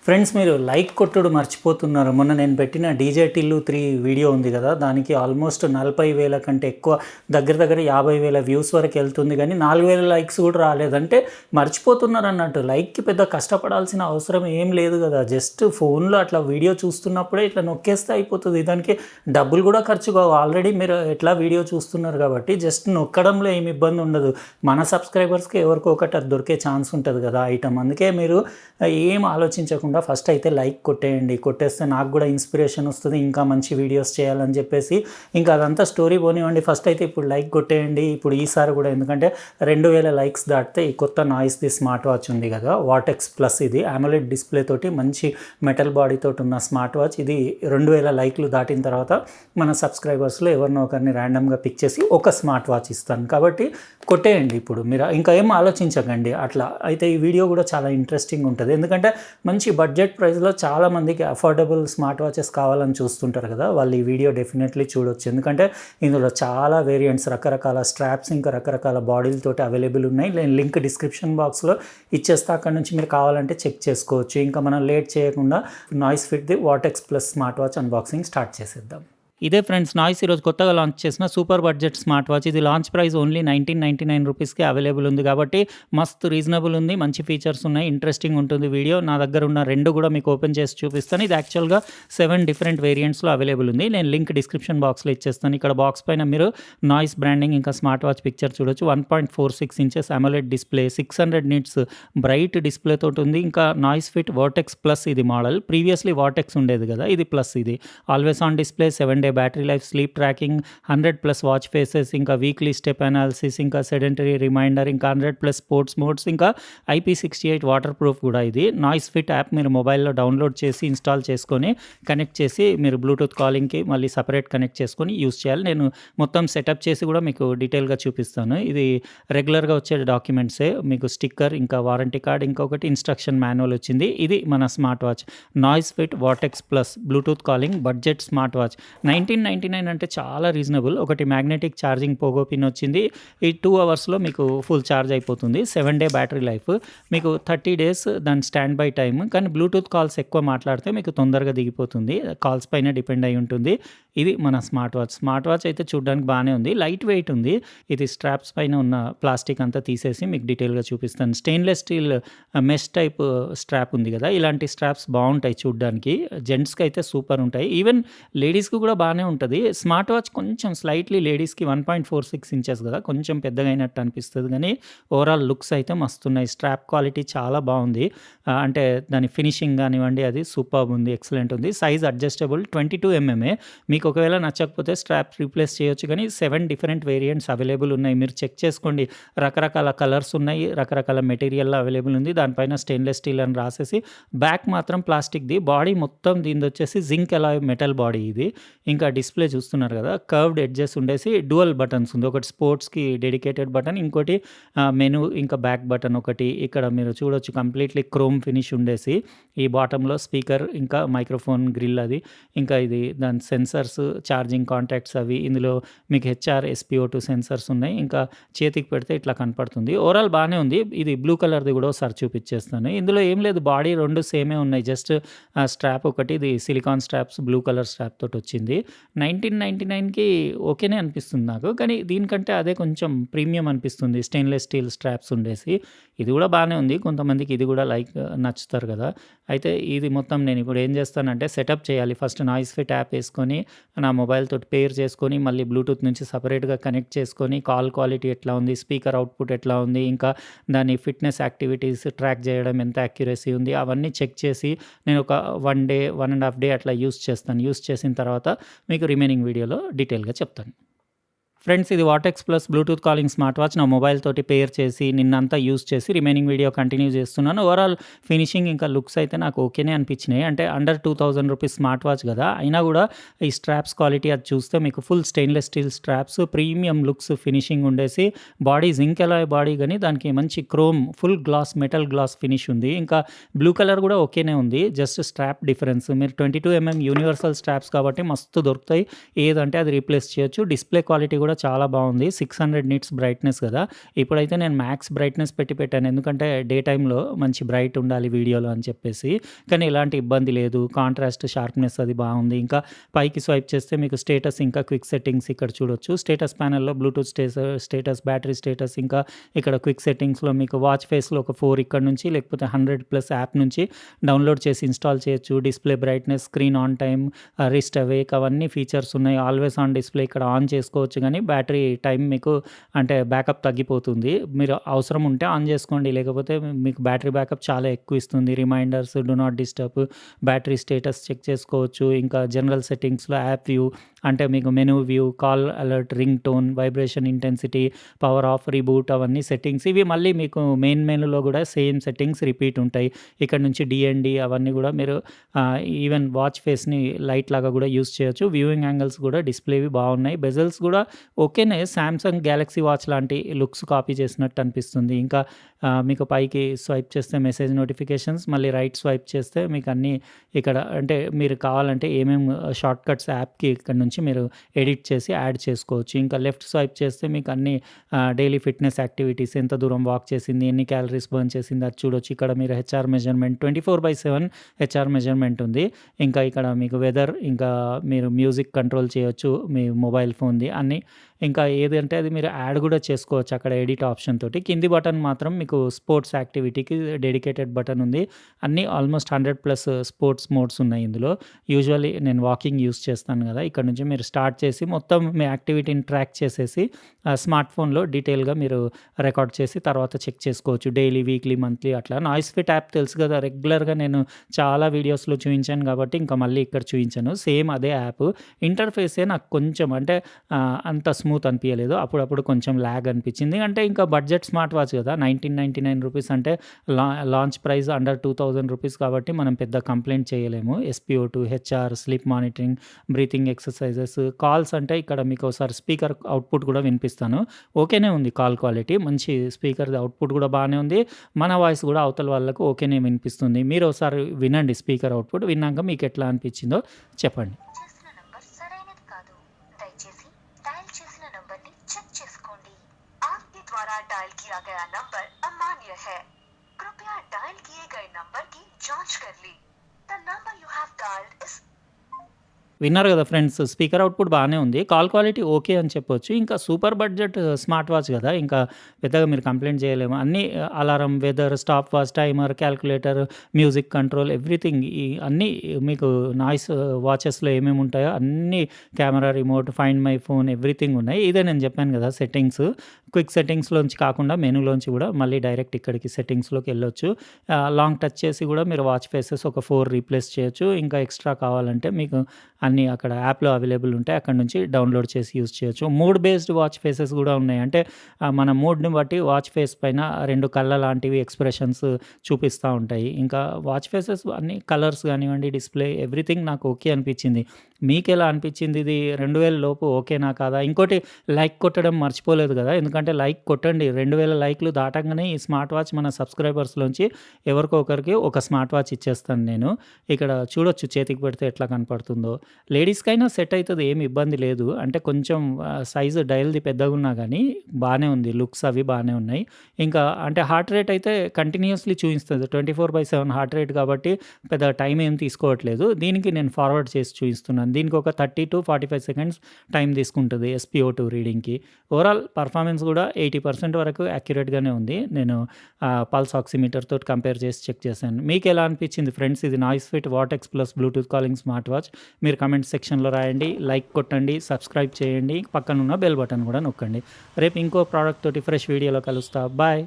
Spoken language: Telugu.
ఫ్రెండ్స్ మీరు లైక్ కొట్టుడు మర్చిపోతున్నారు. మొన్న నేను పెట్టిన డీజే టిల్లు 3 వీడియో ఉంది కదా, దానికి ఆల్మోస్ట్ 40,000 కంటే ఎక్కువ దగ్గర 50,000 వ్యూస్ వరకు వెళ్తుంది, కానీ 4,000 లైక్స్ కూడా రాలేదంటే మర్చిపోతున్నారు అన్నట్టు. లైక్కి పెద్ద కష్టపడాల్సిన అవసరం ఏం లేదు కదా, జస్ట్ ఫోన్లో అట్లా వీడియో చూస్తున్నప్పుడే ఇట్లా నొక్కేస్తే అయిపోతుంది. దానికి డబ్బులు కూడా ఖర్చు కావు. ఆల్రెడీ మీరు ఎట్లా వీడియో చూస్తున్నారు కాబట్టి జస్ట్ నొక్కడంలో ఏమి ఇబ్బంది ఉండదు. మన సబ్స్క్రైబర్స్కి ఎవరికో ఒకటి అది దొరికే ఛాన్స్ ఉంటుంది కదా ఐటమ్. అందుకే మీరు ఏం ఆలోచించకుండా ఫస్ట్ అయితే లైక్ కొట్టేయండి. కొట్టేస్తే నాకు కూడా ఇన్స్పిరేషన్ వస్తుంది ఇంకా మంచి వీడియోస్ చేయాలని చెప్పేసి. ఇంకా అదంతా స్టోరీ పోనివ్వండి, ఫస్ట్ అయితే ఇప్పుడు లైక్ కొట్టేయండి. ఇప్పుడు ఈసారి కూడా, ఎందుకంటే 2,000 లైక్స్ దాటితే ఈ కొత్త నాయిస్ది స్మార్ట్ వాచ్ ఉంది కదా, వాటెక్స్ ప్లస్. ఇది AMOLED డిస్ప్లే తోటి మంచి మెటల్ బాడీ తోటి ఉన్న స్మార్ట్ వాచ్. ఇది 2,000 లైక్లు దాటిన తర్వాత మన సబ్స్క్రైబర్స్లో ఎవరినో ఒకరిని ర్యాండమ్గా పిక్ చేసి ఒక స్మార్ట్ వాచ్ ఇస్తాను. కాబట్టి కొట్టేయండి ఇప్పుడు. మీరు ఇంకా ఏం ఆలోచించకండి అట్లా. అయితే ఈ వీడియో కూడా చాలా ఇంట్రెస్టింగ్ ఉంటుంది, ఎందుకంటే మంచి బడ్జెట్ ప్రైస్లో చాలామందికి అఫోర్డబుల్ స్మార్ట్ వాచెస్ కావాలని చూస్తుంటారు కదా, వాళ్ళు ఈ వీడియో డెఫినెట్లీ చూడొచ్చు. ఎందుకంటే ఇందులో చాలా వేరియంట్స్, రకరకాల స్ట్రాప్స్, ఇంకా రకరకాల బాడీలతోటి అవైలబుల్ ఉన్నాయి. నేను లింక్ డిస్క్రిప్షన్ బాక్స్లో ఇచ్చేస్తా, అక్కడ నుంచి మీరు కావాలంటే చెక్ చేసుకోవచ్చు. ఇంకా మనం లేట్ చేయకుండా నాయిస్ ఫిట్ది Vortex plus smart watch unboxing start చేసేద్దాం. ఇదే ఫ్రెండ్స్ నాయిస్ ఈరోజు కొత్తగా లాంచ్ చేసిన సూపర్ బడ్జెట్ స్మార్ట్ వాచ్. ఇది లాంచ్ ప్రైస్ ఓన్లీ 1999 రూపీస్కి అవైలబుల్ ఉంది, కాబట్టి మస్తు రీజనబుల్ ఉంది. మంచి ఫీచర్స్ ఉన్నాయి, ఇంట్రెస్టింగ్ ఉంటుంది వీడియో. నా దగ్గర ఉన్న 2 కూడా మీకు ఓపెన్ చేసి చూపిస్తాను. ఇది యాక్చువల్గా 7 డిఫరెంట్ వేరియంట్స్లో అవైలబుల్ ఉంది. నేను లింక్ డిస్క్రిప్షన్ బాక్స్లో ఇచ్చేస్తాను. ఇక్కడ బాక్స్ పైన మీరు నాయిస్ బ్రాండింగ్ ఇంకా స్మార్ట్ వాచ్ పిక్చర్ చూడొచ్చు. 1.46 inches AMOLED display, 600 nits bright display తోటి ఉంది. ఇంకా నాయిస్ ఫిట్ వాటెక్స్ ప్లస్ ఇది మోడల్. ప్రీవియస్లీ వాటెక్స్ ఉండేది కదా, ఇది ప్లస్. ఇది always on display, 7 day battery life, sleep tracking, 100+ watch faces, ఇంకా వీక్లీ స్టెప్ అనాలిసిస్, ఇంకా సెడెంటరీ రిమైండర్, ఇంకా 100+ స్పోర్ట్స్ మోడ్స్, ఇంకా IP68 వాటర్ ప్రూఫ్ కూడా. ఇది నాయిస్ ఫిట్ యాప్ మీరు మొబైల్లో డౌన్లోడ్ చేసి ఇన్స్టాల్ చేసుకొని కనెక్ట్ చేసి మీరు బ్లూటూత్ కాలింగ్కి మళ్ళీ సపరేట్ కనెక్ట్ చేసుకొని యూస్ చేయాలి. నేను మొత్తం సెటప్ చేసి కూడా మీకు డీటెయిల్గా చూపిస్తాను. ఇది రెగ్యులర్గా వచ్చే డాక్యుమెంట్సే, మీకు స్టిక్కర్, ఇంకా వారంటీ కార్డ్, ఇంకొకటి ఇన్స్ట్రక్షన్ మాన్యువల్ వచ్చింది. ఇది మన smart watch noise fit Vortex plus Bluetooth calling budget smart watch. 1999 అంటే చాలా రీజనబుల్. ఒకటి మ్యాగ్నెటిక్ ఛార్జింగ్ పోగో పిన్ వచ్చింది. ఈ 2 అవర్స్లో మీకు ఫుల్ ఛార్జ్ అయిపోతుంది. 7 డే బ్యాటరీ లైఫ్, మీకు 30 డేస్ దాని స్టాండ్ బై టైమ్. కానీ బ్లూటూత్ కాల్స్ ఎక్కువ మాట్లాడితే మీకు తొందరగా దిగిపోతుంది, కాల్స్ పైన డిపెండ్ అయి ఉంటుంది. ఇది మన స్మార్ట్ వాచ్. స్మార్ట్ వాచ్ అయితే చూడడానికి బాగానే ఉంది, లైట్ వెయిట్ ఉంది. ఇది స్ట్రాప్స్ పైన ఉన్న ప్లాస్టిక్ అంతా తీసేసి మీకు డీటెయిల్గా చూపిస్తాను. Stainless steel mesh type strap ఉంది కదా, ఇలాంటి స్ట్రాప్స్ బాగుంటాయి చూడడానికి. జెంట్స్కి అయితే సూపర్ ఉంటాయి, ఈవెన్ లేడీస్కి కూడా బాగానే ఉంటుంది. స్మార్ట్ వాచ్ కొంచెం స్లైట్లీ లేడీస్కి 1.46 ఇంచెస్ కదా, కొంచెం పెద్దగా అయినట్టు అనిపిస్తుంది, కానీ ఓవరాల్ లుక్స్ అయితే మస్తున్నాయి. స్ట్రాప్ క్వాలిటీ చాలా బాగుంది, అంటే దాని ఫినిషింగ్ కానివ్వండి అది సూపర్ ఉంది, ఎక్సలెంట్ ఉంది. Size adjustable 22 mm. మీకు ఒకవేళ నచ్చకపోతే స్ట్రాప్ రీప్లేస్ చేయొచ్చు, కానీ 7 డిఫరెంట్ వేరియంట్స్ అవైలబుల్ ఉన్నాయి. మీరు చెక్ చేసుకోండి, రకరకాల కలర్స్ ఉన్నాయి, రకరకాల మెటీరియల్లో అవైలబుల్ ఉంది. దానిపైన స్టెయిన్లెస్ స్టీల్ అని రాసేసి, బ్యాక్ మాత్రం ప్లాస్టిక్ది. బాడీ మొత్తం దీనిది వచ్చేసి జింక్ అలాయ్ మెటల్ బాడీ ఇది. ఇంకా డిస్ప్లే చూస్తున్నారు కదా, కర్వ్డ్ ఎడ్జెస్ ఉండేసి డ్యువల్ బటన్స్ ఉంది. ఒకటి స్పోర్ట్స్కి డెడికేటెడ్ బటన్, ఇంకోటి మెనూ, ఇంకా బ్యాక్ బటన్ ఒకటి. ఇక్కడ మీరు చూడొచ్చు కంప్లీట్లీ క్రోమ్ ఫినిష్ ఉండేసి, ఈ బాటంలో స్పీకర్, ఇంకా మైక్రోఫోన్ గ్రిల్ అది, ఇంకా ఇది దాని సెన్సర్స్, ఛార్జింగ్ కాంటాక్ట్స్ అవి. ఇందులో మీకు HR SpO2 సెన్సర్స్ ఉన్నాయి. ఇంకా చేతికి పెడితే ఇట్లా కనపడుతుంది. ఓవరాల్ బాగానే ఉంది. ఇది బ్లూ కలర్ది కూడా ఒకసారి చూపించేస్తాను. ఇందులో ఏం లేదు, బాడీ 2 సేమే ఉన్నాయి, జస్ట్ స్ట్రాప్ ఒకటి, ఇది silicon straps blue colour strap తోటి వచ్చింది. 1999కి ఓకేనే అనిపిస్తుంది నాకు, కానీ దీనికంటే అదే కొంచెం ప్రీమియం అనిపిస్తుంది, స్టెయిన్లెస్ స్టీల్ స్ట్రాప్స్ ఉండేసి. ఇది కూడా బాగానే ఉంది, కొంతమందికి ఇది కూడా నచ్చుతారు కదా. అయితే ఇది మొత్తం నేను ఇప్పుడు ఏం చేస్తానంటే సెటప్ చేయాలి. ఫస్ట్ నాయిస్ ఫిట్ యాప్ వేసుకొని నా మొబైల్ తోటి పేర్ చేసుకొని, మళ్ళీ బ్లూటూత్ నుంచి సపరేట్గా కనెక్ట్ చేసుకొని, కాల్ క్వాలిటీ ఎట్లా ఉంది, స్పీకర్ అవుట్పుట్ ఎట్లా ఉంది, ఇంకా దాని ఫిట్నెస్ యాక్టివిటీస్ ట్రాక్ చేయడం ఎంత యాక్యురసీ ఉంది, అవన్నీ చెక్ చేసి నేను ఒక 1 డే 1.5 డే అట్లా యూస్ చేస్తాను. యూస్ చేసిన తర్వాత మీకు రిమైనింగ్ వీడియోలో డీటెయిల్గా చెప్తాను. ఫ్రెండ్స్ ఇది Vortex plus Bluetooth calling smart watch నా మొబైల్ తోటి పేర్ చేసి నిన్నంతా యూస్ చేసి రిమైనింగ్ వీడియో కంటిన్యూ చేస్తున్నాను. ఓవరాల్ ఫినిషింగ్ ఇంకా లుక్స్ అయితే నాకు ఓకేనే అనిపించినాయి. అంటే అండర్ 2,000 రూపీస్ స్మార్ట్ వాచ్ కదా, అయినా కూడా ఈ స్ట్రాప్స్ క్వాలిటీ అది చూస్తే మీకు full stainless steel straps, premium looks, finishing ఉండేసి, బాడీ జింక్ అలాయ్ బాడీ, కానీ దానికి మంచి chrome full glass metal glass finish ఉంది. ఇంకా బ్లూ కలర్ కూడా ఓకేనే ఉంది, జస్ట్ స్ట్రాప్ డిఫరెన్స్. మీరు 22 mm యూనివర్సల్ స్ట్రాప్స్ కాబట్టి మస్తు దొరుకుతాయి, ఏదంటే అది రీప్లేస్ చేయొచ్చు. డిస్ప్లే క్వాలిటీ కూడా చాలా బాగుంది. 600 నిట్స్ బ్రైట్‌నెస్ కదా! ఇప్పుడైతే నేను మ్యాక్స్ బ్రైట్‌నెస్ పెట్టాను. ఎందుకంటే డే టైమ్‌లో మంచి బ్రైట్ ఉండాలి వీడియోలో అని చెప్పేసి. కానీ ఎలాంటి ఇబ్బంది లేదు. కాంట్రాస్ట్, షార్ప్‌నెస్ అది బాగుంది. ఇంకా పైకి స్వైప్ చేస్తే మీకు స్టేటస్ ఇంకా క్విక్ సెట్టింగ్స్ ఇక్కడ చూడొచ్చు. స్టేటస్ ప్యానెల్‌లో బ్లూటూత్ స్టేటస్, బ్యాటరీ స్టేటస్, ఇంకా ఇక్కడ క్విక్ సెట్టింగ్స్‌లో మీకు వాచ్ ఫేస్‌లో ఒక 4 ఇక్కడ నుంచి, లేకపోతే 100+ యాప్ నుంచి డౌన్‌లోడ్ చేసి ఇన్‌స్టాల్ చేయొచ్చు. Display brightness, screen on time, wrist awake అవన్నీ ఫీచర్స్ ఉన్నాయి. ఆల్వేస్ ఆన్ డిస్‌ప్లే ఇక్కడ ఆన్ చేసుకోవచ్చు గానీ బ్యాటరీ టైం మీకు అంటే బ్యాకప్ తగ్గిపోతుంది. మీరు అవసరం ఉంటే ఆన్ చేసుకోండి. లేకపోతే మీకు బ్యాటరీ బ్యాకప్ చాలా ఎక్కువ ఇస్తుంది. Reminders, do not disturb, battery status check చేసుకోవచ్చు. ఇంకా జనరల్ సెట్టింగ్స్‌లో యాప్ వ్యూ అంటే మీకు menu view, call alert, ringtone, vibration intensity, power off, reboot అవన్నీ సెట్టింగ్స్. ఇవి మళ్ళీ మీకు మెయిన్ మెనూలో కూడా సేమ్ సెట్టింగ్స్ రిపీట్ ఉంటాయి. ఇక్కడ నుంచి డీఎన్‌డి అవన్నీ కూడా మీరు ఈవెన్ వాచ్ ఫేస్‌ని లైట్ లాగా కూడా యూజ్ చేయొచ్చు. వ్యూయింగ్ యాంగిల్స్ కూడా డిస్‌ప్లేవి బాగున్నాయి. బెజల్స్ కూడా ఓకేనే. సామ్‌సంగ్ గ్యాలక్సీ వాచ్ లాంటి లుక్స్ కాపీ చేసినట్టు అనిపిస్తుంది. ఇంకా మీకు పైకి స్వైప్ చేస్తే మెసేజ్ నోటిఫికేషన్స్, మళ్ళీ రైట్ స్వైప్ చేస్తే మీకు అన్నీ ఇక్కడ అంటే మీరు కావాలంటే ఏమేమి షార్ట్‌కట్స్ యాప్‌కి ఇక్కడ నుంచి మీరు ఎడిట్ చేసి యాడ్ చేసుకోవచ్చు. ఇంకా లెఫ్ట్ స్వైప్ చేస్తే మీకు అన్నీ డైలీ ఫిట్‌నెస్ యాక్టివిటీస్, ఎంత దూరం వాక్ చేసింది, ఎన్ని క్యాలరీస్ బర్న్ చేసింది అది చూడొచ్చు. ఇక్కడ మీరు హెచ్ఆర్ మెజర్‌మెంట్ 24/7 హెచ్ఆర్ మెజర్‌మెంట్ ఉంది. ఇంకా ఇక్కడ మీకు వెదర్, ఇంకా మీరు మ్యూజిక్ కంట్రోల్ చేయొచ్చు మీ మొబైల్ ఫోన్‌ది అన్నీ. ఇంకా ఏదంటే అది మీరు యాడ్ కూడా చేసుకోవచ్చు అక్కడ ఎడిట్ ఆప్షన్ తోటి. కింది బటన్ మాత్రం మీకు స్పోర్ట్స్ యాక్టివిటీకి డెడికేటెడ్ బటన్ ఉంది. అన్నీ ఆల్మోస్ట్ 100+ స్పోర్ట్స్ మోడ్స్ ఉన్నాయి ఇందులో. యూజువల్లీ నేను వాకింగ్ యూజ్ చేస్తాను కదా! ఇక్కడ నుంచి మీరు స్టార్ట్ చేసి మొత్తం మీ యాక్టివిటీని ట్రాక్ చేసేసి స్మార్ట్ ఫోన్‌లో డీటెయిల్‌గా మీరు రికార్డ్ చేసి తర్వాత చెక్ చేసుకోవచ్చు. డైలీ, వీక్లీ, మంత్లీ అట్లా. నాయిస్ ఫిట్ యాప్ తెలుసు కదా! రెగ్యులర్‌గా నేను చాలా వీడియోస్‌లో చూయించాను కాబట్టి ఇంకా మళ్ళీ ఇక్కడ చూయించను. సేమ్ అదే యాప్. ఇంటర్ఫేసే నాకు కొంచెం అంటే అంత స్మూత్ అనిపియలేదు. అప్పుడప్పుడు కొంచెం ల్యాగ్ అనిపించింది. అంటే ఇంకా బడ్జెట్ స్మార్ట్ వాచ్ కదా! ₹1999 అంటే లాంచ్ ప్రైస్ అండర్ ₹2000 కాబట్టి మనం పెద్ద కంప్లెయింట్ చేయలేము. SpO2, HR, sleep monitoring, breathing exercises, calls అంటే ఇక్కడ మీకు ఒకసారి స్పీకర్ అవుట్‌పుట్ కూడా వినిపిస్తాను. ఓకేనే ఉంది కాల్ క్వాలిటీ. మంచి స్పీకర్‌ది అవుట్‌పుట్ కూడా బానే ఉంది. మన వాయిస్ కూడా అవతల వాళ్ళకు ఓకేనే వినిపిస్తుంది. మీరు ఒకసారి వినండి స్పీకర్ అవుట్‌పుట్. విన్నాక మీకు ఎట్లా అనిపించిందో చెప్పండి. చేసిన నంబర్ సరైనది కాదు. దయచేసి డయల్ చేసిన నంబర్ని చెక్ చేసుకోండి. आपके द्वारा डायल किया गया नंबर अमान्य है. कृपया डायल किए गए नंबर की जांच कर ली. The number you have dialed is విన్నారు కదా ఫ్రెండ్స్, స్పీకర్ అవుట్‌పుట్ బానే ఉంది. కాల్ క్వాలిటీ ఓకే అని చెప్పొచ్చు. ఇంకా సూపర్ బడ్జెట్ స్మార్ట్ వాచ్ కదా! ఇంకా పెద్దగా మీరు కంప్లెయింట్ చేయలేము. అన్నీ alarm, weather, stopwatch, timer, calculator, music control everything ఈ అన్నీ మీకు నాయిస్ వాచెస్‌లో ఏమేమి ఉంటాయో అన్నీ, camera remote, find my phone everything ఉన్నాయి. ఇదే నేను చెప్పాను కదా సెట్టింగ్స్. క్విక్ సెట్టింగ్స్‌లోంచి కాకుండా మెనూలోంచి కూడా మళ్ళీ డైరెక్ట్ ఇక్కడికి సెట్టింగ్స్‌లోకి వెళ్ళొచ్చు. లాంగ్ టచ్ చేసి కూడా మీరు వాచ్ ఫేసెస్ ఒక 4 రీప్లేస్ చేయొచ్చు. ఇంకా ఎక్స్ట్రా కావాలంటే మీకు అన్నీ అక్కడ యాప్‌లో అవైలబుల్ ఉంటాయి. అక్కడి నుంచి డౌన్‌లోడ్ చేసి యూజ్ చేయొచ్చు. మూడ్ బేస్డ్ వాచ్ ఫేసెస్ కూడా ఉన్నాయి. అంటే మన మూడ్‌ని బట్టి వాచ్ ఫేస్ పైన 2 కళ్ళ లాంటివి ఎక్స్‌ప్రెషన్స్ చూపిస్తా ఉంటాయి. ఇంకా వాచ్ ఫేసెస్ అన్నీ కలర్స్ కానివ్వండి, డిస్‌ప్లే ఎవ్రీథింగ్ నాకు ఓకే అనిపించింది. మీకెలా అనిపించింది ఇది? 2000 లోపు ఓకేనా కాదా? ఇంకోటి లైక్ కొట్టడం మర్చిపోలేదు కదా! ఎందుకంటే లైక్ కొట్టండి. 2000 లైక్‌లు దాటంగానే ఈ స్మార్ట్ వాచ్ మన సబ్‌స్క్రైబర్స్‌లోంచి ఎవరికో ఒకరికి ఒక స్మార్ట్ వాచ్ ఇచ్చేస్తాను నేను. ఇక్కడ చూడొచ్చు చేతికి పెడితే ఎట్లా కనపడుతుందో. లేడీస్‌కైనా సెట్ అయితది, ఏమి ఇబ్బంది లేదు. అంటే కొంచెం సైజు డయల్‌ది పెద్దగున్నా గానీ బానే ఉంది. లుక్స్ అవి బానే ఉన్నాయి. ఇంకా అంటే హార్ట్ రేట్ అయితే కంటిన్యూయస్‌లీ చూయిస్తది. 24/7 హార్ట్ రేట్ కాబట్టి పెద్ద టైం ఏం తీసుకోవట్లేదు. దీనికి నేను ఫార్వర్డ్ చేసి చూయిస్తున్నాను. దీనికి ఒక 30-45 సెకండ్స్ టైం తీసుకుంటది SpO2 రీడింగ్‌కి. ఓవరాల్ పర్ఫార్మెన్స్ కూడా 80% వరకు యాక్యురేట్‌గానే ఉంది. నేను పల్స్ ఆక్సిమీటర్ తోటి కంపేర్ చేసి చెక్ చేశాను. మీకెలా అనిపించింది ఫ్రెండ్స్? ఇది noise fit what X plus Bluetooth calling smart watch. మీరు కామెంట్ సెక్షన్‌లో రాయండి. లైక్ కొట్టండి, సబ్స్క్రైబ్ చేయండి. పక్కనున్న బెల్ బటన్ కూడా నొక్కండి. రేపు ఇంకో ప్రోడక్ట్ తోటి ఫ్రెష్ వీడియోలో కలుస్తా. బాయ్.